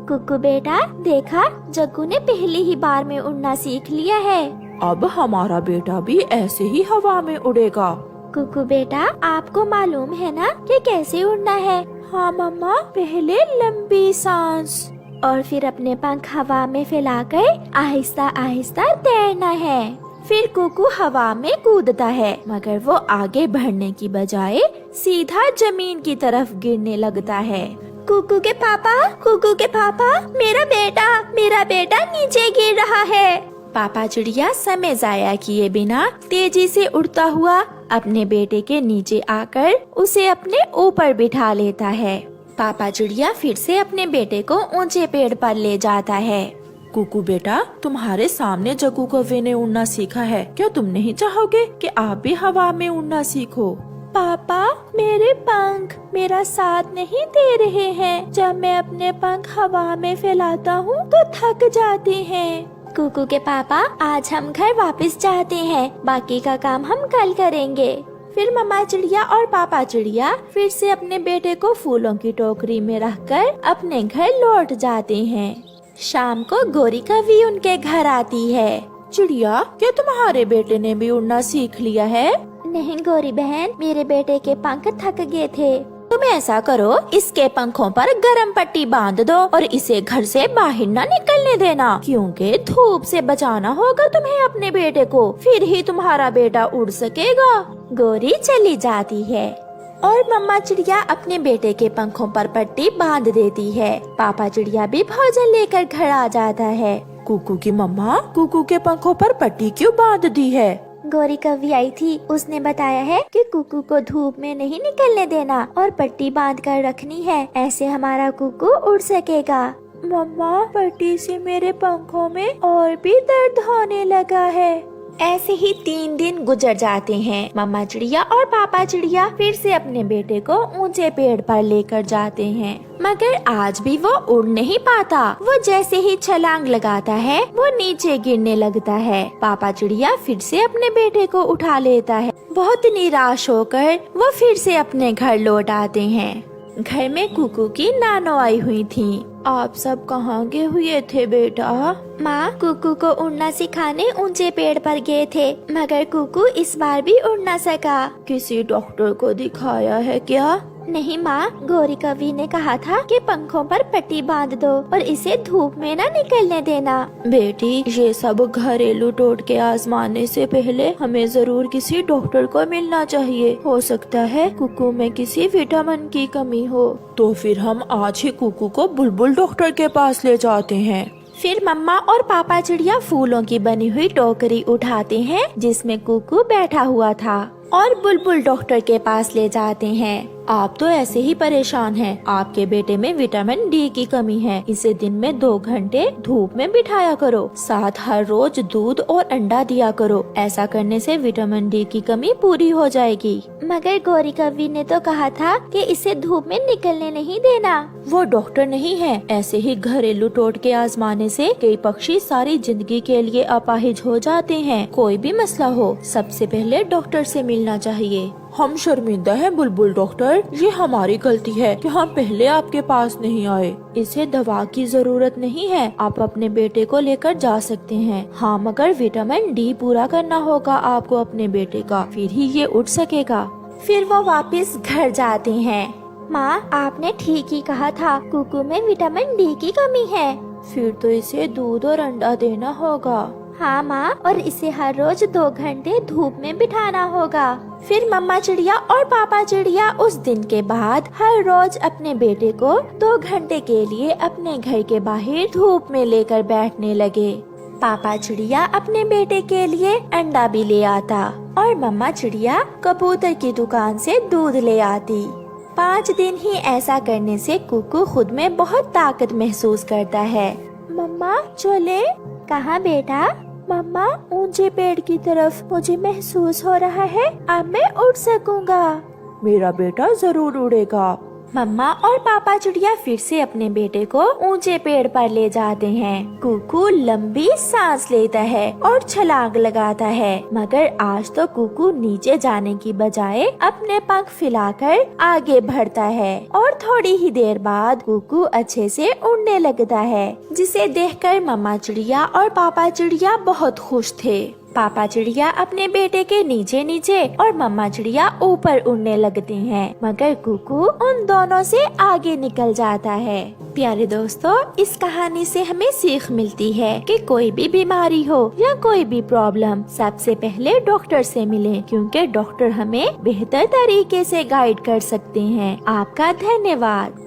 कुकू बेटा, देखा जग्गू ने पहली ही बार में उड़ना सीख लिया है। अब हमारा बेटा भी ऐसे ही हवा में उड़ेगा। कुकू बेटा, आपको मालूम है ना कि कैसे उड़ना है? हाँ मम्मा, पहले लंबी सांस और फिर अपने पंख हवा में फैलाकर आहिस्ता आहिस्ता तैरना है। फिर कुकू हवा में कूदता है, मगर वो आगे बढ़ने की बजाय सीधा जमीन की तरफ गिरने लगता है। कुकू के पापा, मेरा बेटा नीचे गिर रहा है। पापा चिड़िया समय जाया किए बिना तेजी से उड़ता हुआ अपने बेटे के नीचे आकर उसे अपने ऊपर बिठा लेता है। पापा चिड़िया फिर से अपने बेटे को ऊंचे पेड़ पर ले जाता है। कुकू बेटा, तुम्हारे सामने जग्गू कौवे ने उड़ना सीखा है, क्या तुम नहीं चाहोगे कि आप भी हवा में उड़ना सीखो? पापा, मेरे पंख मेरा साथ नहीं दे रहे हैं। जब मैं अपने पंख हवा में फैलाता हूँ तो थक जाते हैं। कुकू के पापा, आज हम घर वापस जाते हैं, बाकी का काम हम कल करेंगे। फिर मम्मा चिड़िया और पापा चिड़िया फिर से अपने बेटे को फूलों की टोकरी में रखकर अपने घर लौट जाते हैं। शाम को गोरी कौवी उनके घर आती है। चिड़िया, क्या तुम्हारे बेटे ने भी उड़ना सीख लिया है? नहीं गोरी बहन, मेरे बेटे के पंख थक गए थे। तुम ऐसा करो, इसके पंखों पर गरम पट्टी बांध दो और इसे घर से बाहर न निकलने देना, क्योंकि धूप से बचाना होगा तुम्हें अपने बेटे को, फिर ही तुम्हारा बेटा उड़ सकेगा। गोरी चली जाती है और मम्मा चिड़िया अपने बेटे के पंखों पर पट्टी बांध देती है। पापा चिड़िया भी भोजन लेकर घर आ जाता है। कुकू की मम्मा, कुकू के पंखों पर पट्टी क्यों बांध दी है? गोरी कौवी आई थी, उसने बताया है कि कुकू को धूप में नहीं निकलने देना और पट्टी बांध कर रखनी है, ऐसे हमारा कुकू उड़ सकेगा। मम्मा, पट्टी से मेरे पंखों में और भी दर्द होने लगा है। ऐसे ही 3 दिन गुजर जाते हैं। मम्मा चिड़िया और पापा चिड़िया फिर से अपने बेटे को ऊंचे पेड़ पर लेकर जाते हैं, मगर आज भी वो उड़ नहीं पाता। वो जैसे ही छलांग लगाता है वो नीचे गिरने लगता है। पापा चिड़िया फिर से अपने बेटे को उठा लेता है। बहुत निराश होकर वो फिर से अपने घर लौट आते हैं। घर में कुकू की नानो आई हुई थी। आप सब कहाँ गए हुए थे बेटा? माँ, कुकू को उड़ना सिखाने ऊंचे पेड़ पर गए थे, मगर कुकू इस बार भी उड़ ना सका। किसी डॉक्टर को दिखाया है क्या? नहीं माँ, गोरी कौवी ने कहा था कि पंखों पर पट्टी बांध दो और इसे धूप में न निकलने देना। बेटी, ये सब घरेलू टोटके आजमाने से पहले हमें जरूर किसी डॉक्टर को मिलना चाहिए। हो सकता है कुकू में किसी विटामिन की कमी हो। तो फिर हम आज ही कुकू को बुलबुल डॉक्टर के पास ले जाते हैं। फिर मम्मा और पापा चिड़िया फूलों की बनी हुई टोकरी उठाते हैं जिसमें कुकू बैठा हुआ था और बुलबुल डॉक्टर के पास ले जाते हैं। आप तो ऐसे ही परेशान हैं। आपके बेटे में विटामिन डी की कमी है। इसे दिन में 2 घंटे धूप में बिठाया करो, साथ हर रोज दूध और अंडा दिया करो। ऐसा करने से विटामिन डी की कमी पूरी हो जाएगी। मगर गोरी कौवी ने तो कहा था कि इसे धूप में निकलने नहीं देना। वो डॉक्टर नहीं है। ऐसे ही घरेलू टोटके आजमाने से कई पक्षी सारी जिंदगी के लिए अपाहिज हो जाते हैं। कोई भी मसला हो, सबसे पहले डॉक्टर से मिलना चाहिए। हम शर्मिंदा हैं बुलबुल डॉक्टर, ये हमारी गलती है कि हम पहले आपके पास नहीं आए। इसे दवा की जरूरत नहीं है, आप अपने बेटे को लेकर जा सकते हैं। हाँ, मगर विटामिन डी पूरा करना होगा आपको अपने बेटे का, फिर ही ये उठ सकेगा। फिर वो वापस घर जाते हैं। माँ, आपने ठीक ही कहा था, कुकू में विटामिन डी की कमी है। फिर तो इसे दूध और अंडा देना होगा। हाँ माँ, और इसे हर रोज 2 घंटे धूप में बिठाना होगा। फिर मम्मा चिड़िया और पापा चिड़िया उस दिन के बाद हर रोज अपने बेटे को 2 घंटे के लिए अपने घर के बाहर धूप में लेकर बैठने लगे। पापा चिड़िया अपने बेटे के लिए अंडा भी ले आता और मम्मा चिड़िया कबूतर की दुकान से दूध ले आती। 5 दिन ही ऐसा करने से कुकू खुद में बहुत ताकत महसूस करता है। मम्मा चले। कहाँ बेटा? मम्मा, ऊंचे पेड़ की तरफ। मुझे महसूस हो रहा है अब मैं उड़ सकूंगा। मेरा बेटा जरूर उड़ेगा। मम्मा और पापा चिड़िया फिर से अपने बेटे को ऊंचे पेड़ पर ले जाते हैं। कुकू लंबी सांस लेता है और छलांग लगाता है, मगर आज तो कुकू नीचे जाने की बजाय अपने पंख फैलाकर आगे बढ़ता है और थोड़ी ही देर बाद कुकू अच्छे से उड़ने लगता है, जिसे देखकर मम्मा चिड़िया और पापा चिड़िया बहुत खुश थे। पापा चिड़िया अपने बेटे के नीचे नीचे और मम्मा चिड़िया ऊपर उड़ने लगते हैं, मगर कुकू उन दोनों से आगे निकल जाता है। प्यारे दोस्तों, इस कहानी से हमें सीख मिलती है कि कोई भी बीमारी हो या कोई भी प्रॉब्लम, सबसे पहले डॉक्टर से मिलें, क्योंकि डॉक्टर हमें बेहतर तरीके से गाइड कर सकते हैं। आपका धन्यवाद।